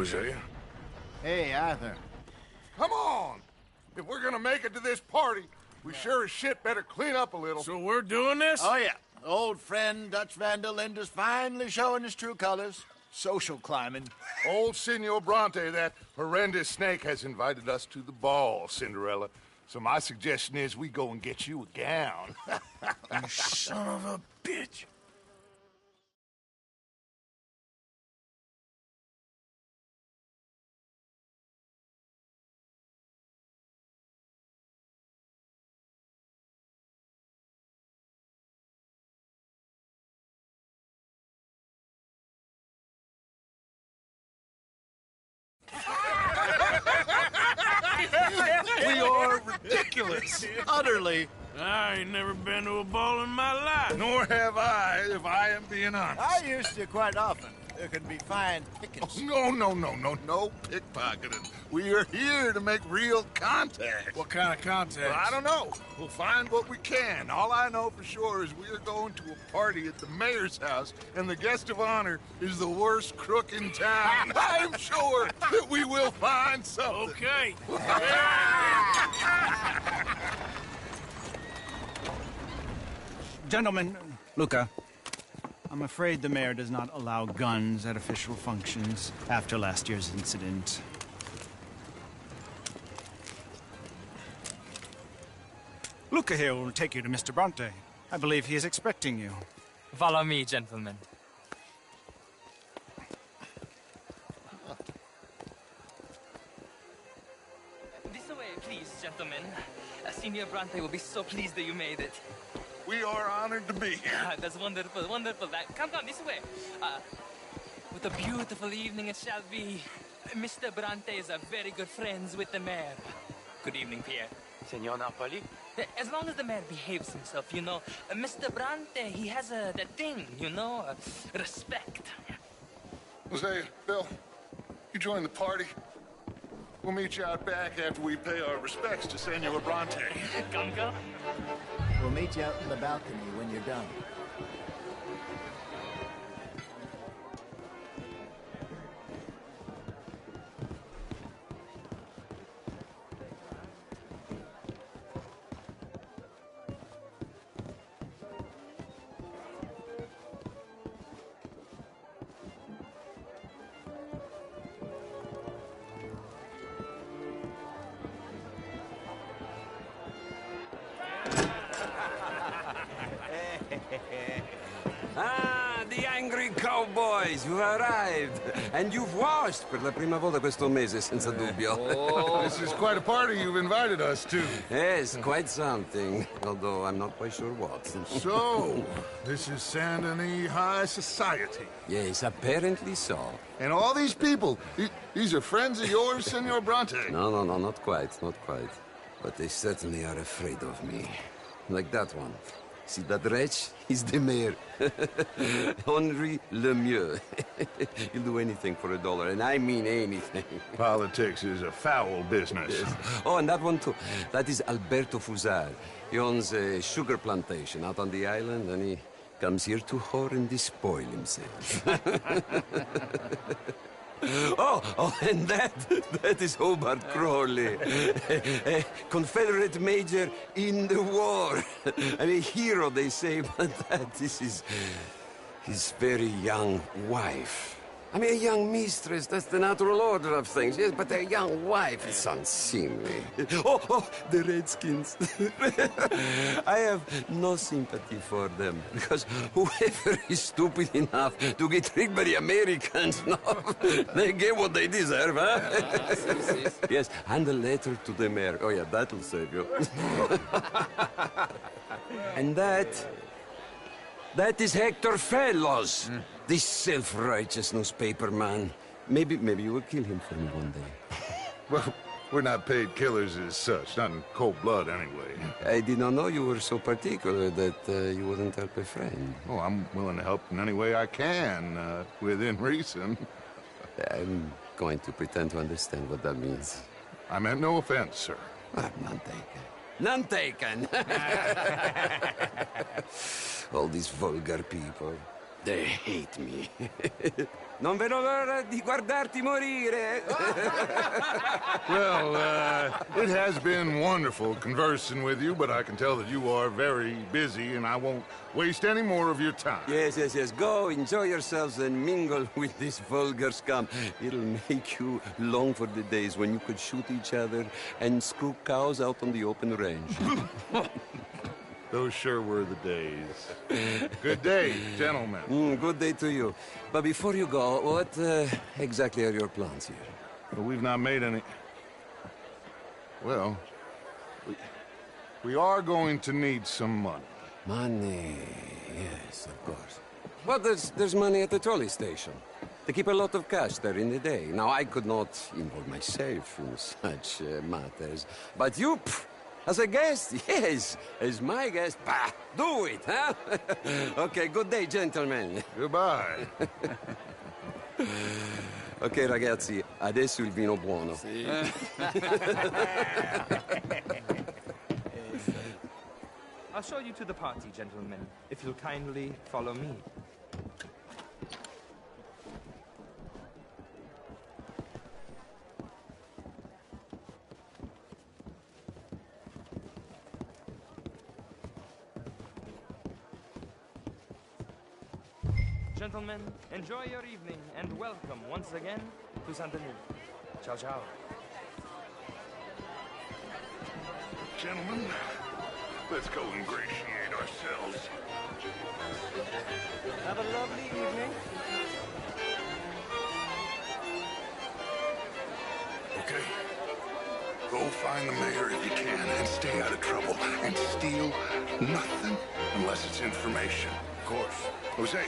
Hosea? Hey, Arthur. Come on! If we're gonna make it to this party, we sure as shit better clean up a little. So we're doing this? Oh, yeah. Old friend Dutch Van der Linde's finally showing his true colors. Social climbing. Old Senor Bronte, that horrendous snake, has invited us to the ball, Cinderella. So my suggestion is we go and get you a gown. You son of a bitch. We are ridiculous. Utterly. I ain't never been to a ball in my life. Nor have I, if I am being honest. I used to quite often. There can be fine pickings. No pickpocketing. We are here to make real contact. What kind of contact? Well, I don't know. We'll find what we can. All I know for sure is we are going to a party at the mayor's house, and the guest of honor is the worst crook in town. I'm sure that we will find something. Okay. Gentlemen, Luca, I'm afraid the mayor does not allow guns at official functions after last year's incident. Luca here will take you to Mr. Bronte. I believe he is expecting you. Follow me, gentlemen. This way, please, gentlemen. Senior Bronte will be so pleased that you made it. We are honored to be here. That's wonderful, wonderful. Come, this way. What a beautiful evening it shall be. Mr. Bronte is very good friends with the mayor. Good evening, Pierre. Senor Napoli? As long as the mayor behaves himself, you know. Mr. Bronte, he has that thing, you know, respect. Jose, Bill, you join the party. We'll meet you out back after we pay our respects to Senor Bronte. Come. We'll meet you out in the balcony when you're done. Ah, the angry cowboys, you've arrived. And you've washed per la prima volta questo mese, senza dubbio. This is quite a party you've invited us to. Yes, quite something. Although I'm not quite sure what. So, this is Saint Denis High Society. Yes, apparently so. And all these people, these are friends of yours, Senor Bronte? No, not quite. But they certainly are afraid of me. Like that one. See that wretch? He's the mayor. Henri Lemieux. He'll do anything for $1, and I mean anything. Politics is a foul business. Yes. Oh, and that one too. That is Alberto Fusar. He owns a sugar plantation out on the island, and he comes here to whore and despoil himself. Oh, and that is Hobart Crawley, a Confederate major in the war. I mean, a hero, they say, but that is his very young wife. I mean, a young mistress, that's the natural order of things, yes, but a young wife is unseemly. Oh, the Redskins. I have no sympathy for them, because whoever is stupid enough to get tricked by the Americans, no, they get what they deserve, huh? Yes, and a letter to the mayor. Oh, yeah, that'll save you. And that is Hector Fellows. This self-righteous newspaper man. Maybe you will kill him for me one day. Well, we're not paid killers as such, not in cold blood anyway. I did not know you were so particular that you wouldn't help a friend. Oh, I'm willing to help in any way I can, within reason. I'm going to pretend to understand what that means. I meant no offense, sir. None taken. None taken! All these vulgar people. They hate me. Non vedo l'ora di guardarti morire. Well, it has been wonderful conversing with you, but I can tell that you are very busy, and I won't waste any more of your time. Yes. Go, enjoy yourselves, and mingle with this vulgar scum. It'll make you long for the days when you could shoot each other and screw cows out on the open range. Those sure were the days. Good day, gentlemen. Good day to you. But before you go, what exactly are your plans here? But we've not made any... Well, we are going to need some money. Money, yes, of course. But there's money at the trolley station. They keep a lot of cash there in the day. Now, I could not involve myself in such matters. But you, as a guest, yes, as my guest, bah, do it, huh? Okay, good day, gentlemen. Goodbye. Ok, ragazzi, adesso il vino buono. I'll show you to the party, gentlemen, if you'll kindly follow me. Gentlemen, enjoy your evening and welcome once again to Saint-Denis. Ciao, ciao. Gentlemen, let's go ingratiate ourselves. Have a lovely evening. Okay. Go find the mayor if you can and stay out of trouble. And steal nothing unless it's information. Of course. Jose,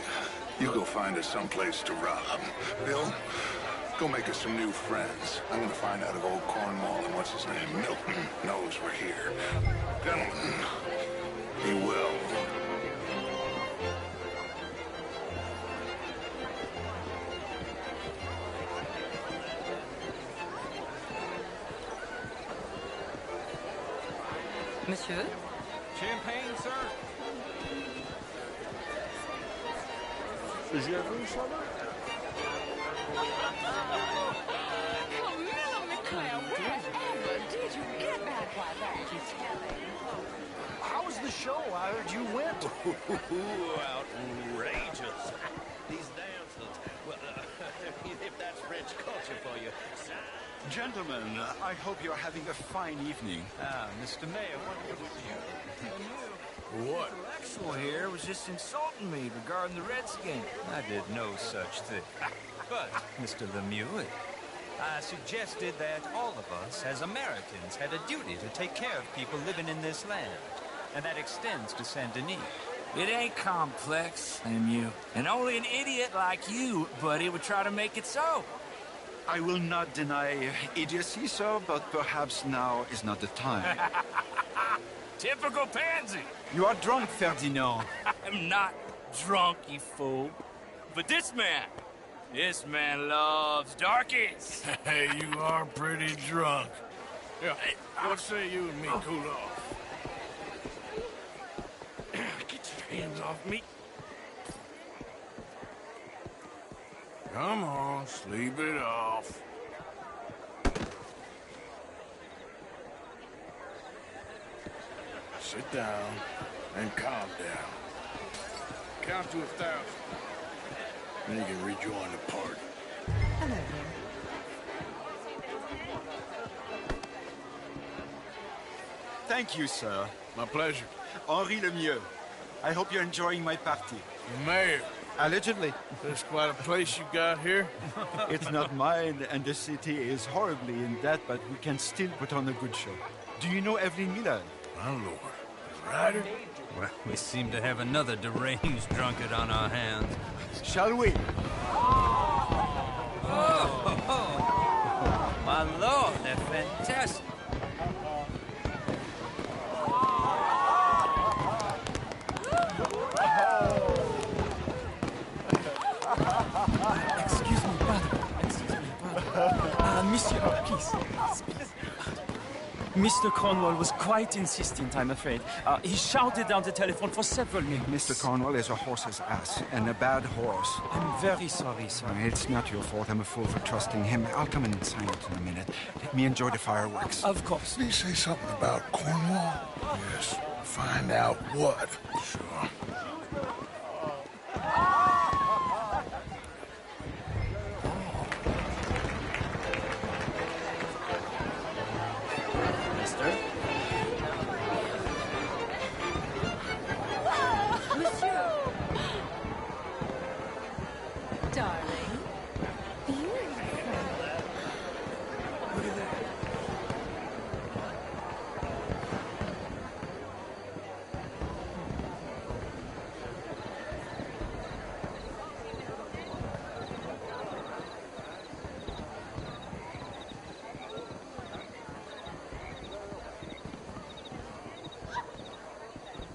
you go find us someplace to rob. Bill, go make us some new friends. I'm gonna find out if old Cornwall and what's his name, Milton, knows we're here. Gentlemen, be well. Monsieur? Champagne, sir? Camilla McClare, wherever did you get back like that? How was the show? I heard you went. Outrageous. These dances. Well, if that's French culture for you. Gentlemen, I hope you're having a fine evening. Mr. Mayor, what do you with you? What? Axel here was just insulting me regarding the Redskins. I did no such thing. But, Mr. Lemieux, I suggested that all of us, as Americans, had a duty to take care of people living in this land. And that extends to Saint-Denis. It ain't complex, Lemieux. And only an idiot like you, buddy, would try to make it so. I will not deny idiocy, sir, but perhaps now is not the time. Typical pansy. You are drunk, Ferdinand. I'm not drunk, you fool. But this man loves darkies. Hey, you are pretty drunk. Yeah, what say you and me cool off? Get your hands off me. Come on, sleep it off. Sit down and calm down. Count to 1,000. Then you can rejoin the party. Hello there. Thank you, sir. My pleasure. Henri Lemieux. I hope you're enjoying my party. Mayor, Allegedly. this quite a place you got here. It's not mine, and the city is horribly in debt, but we can still put on a good show. Do you know Evelyn Miller? My lord. Ryder? Well, we seem to have another deranged drunkard on our hands. Shall we? My lord, they're fantastic. Excuse me, brother. Monsieur, please. Mr. Cornwall was quite insistent, I'm afraid. He shouted down the telephone for several minutes. Mr. Cornwall is a horse's ass, and a bad horse. I'm very sorry, sir. It's not your fault. I'm a fool for trusting him. I'll come inside in a minute. Let me enjoy the fireworks. Of course. Did he say something about Cornwall? Yes. Find out what. Sure.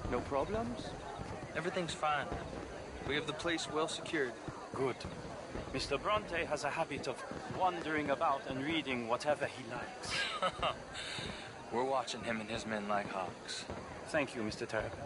No problems? Everything's fine. We have the place well secured. Good. Mr. Bronte has a habit of wandering about and reading whatever he likes. We're watching him and his men like hawks. Thank you, Mr. Terrapin.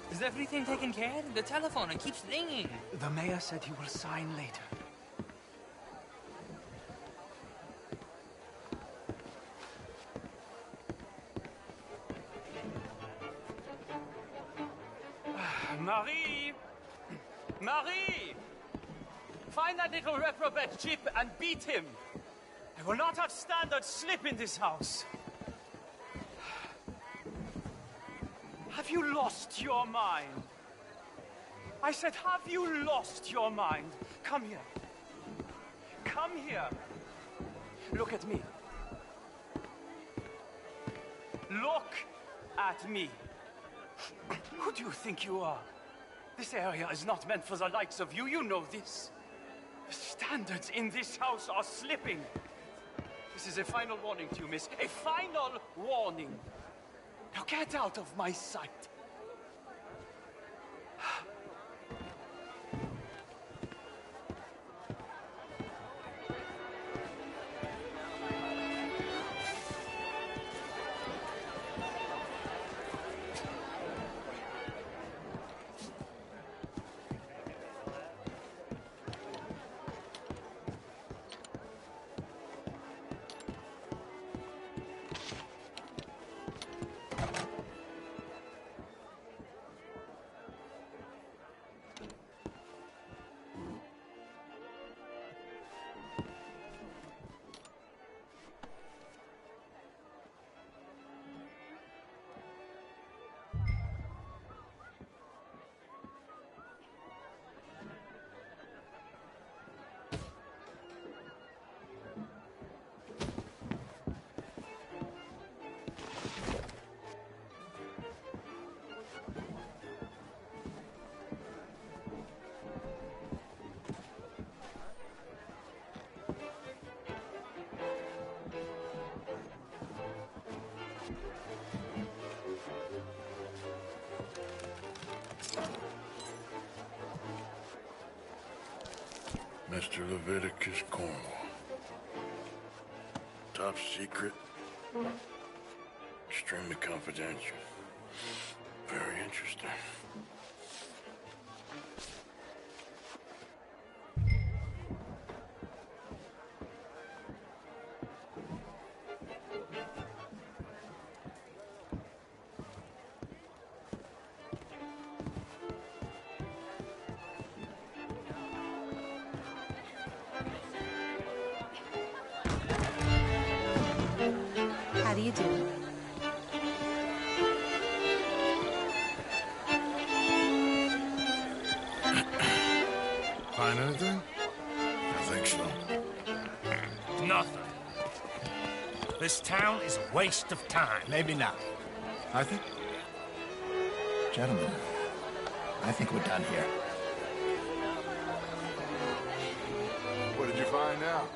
Is everything taken care of? The telephone, it keeps ringing. The mayor said he will sign later. Marie! Marie! Find that little reprobate Chip and beat him. I will not have standard slip in this house. Have you lost your mind? I said, have you lost your mind? Come here. Come here. Look at me. Look at me. Who do you think you are? This area is not meant for the likes of you. You know this. The standards in this house are slipping. This is a final warning to you, miss. A final warning. Now get out of my sight. Mr. Leviticus Cornwall. Top secret. Extremely confidential. Very interesting. How do you do? Find anything? I think so. Nothing. This town is a waste of time. Maybe not. I think... Gentlemen, I think we're done here. What did you find out?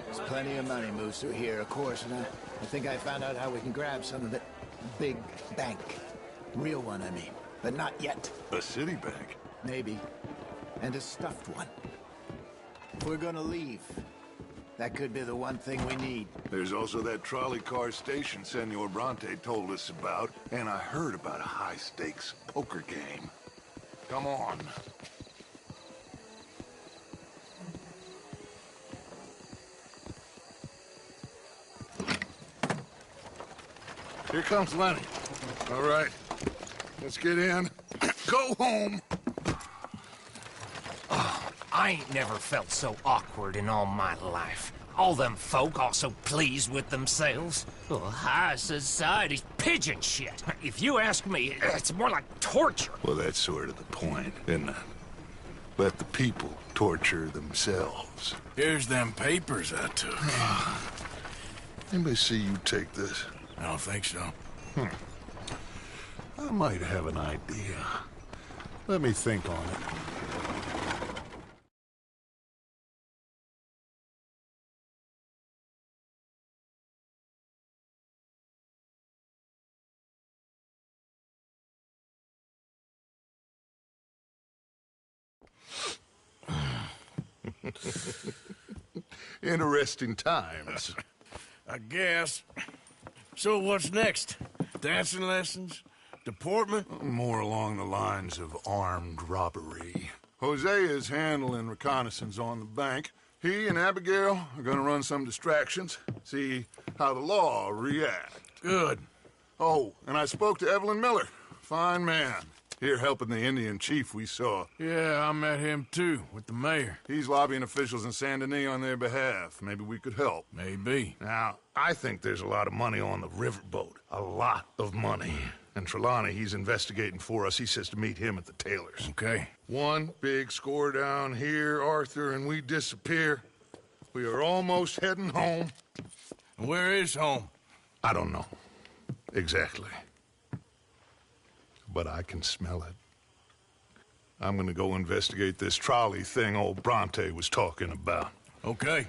There's plenty of money moves through here, of course, and I think I found out how we can grab some of it. Big bank. Real one, I mean. But not yet. A city bank? Maybe. And a stuffed one. If we're gonna leave, that could be the one thing we need. There's also that trolley car station Senor Bronte told us about, and I heard about a high-stakes poker game. Come on. Here comes Lenny. All right, let's get in. Go home. Oh, I ain't never felt so awkward in all my life. All them folk all so pleased with themselves. Oh, high society's pigeon shit. If you ask me, it's more like torture. Well, that's sort of the point, isn't it? Let the people torture themselves. Here's them papers I took. Anybody see you take this? I don't think so. I might have an idea. Let me think on it. Interesting times. I guess. So what's next? Dancing lessons? Deportment? More along the lines of armed robbery. Hosea is handling reconnaissance on the bank. He and Abigail are gonna run some distractions, see how the law reacts. Good. Oh, and I spoke to Evelyn Miller. Fine man. Here helping the Indian chief we saw. Yeah, I met him too, with the mayor. He's lobbying officials in Saint Denis on their behalf. Maybe we could help. Maybe. Now, I think there's a lot of money on the riverboat. A lot of money. And Trelawney, he's investigating for us. He says to meet him at the Taylor's. Okay. One big score down here, Arthur, and we disappear. We are almost heading home. Where is home? I don't know. Exactly. But I can smell it. I'm gonna go investigate this trolley thing old Bronte was talking about. Okay.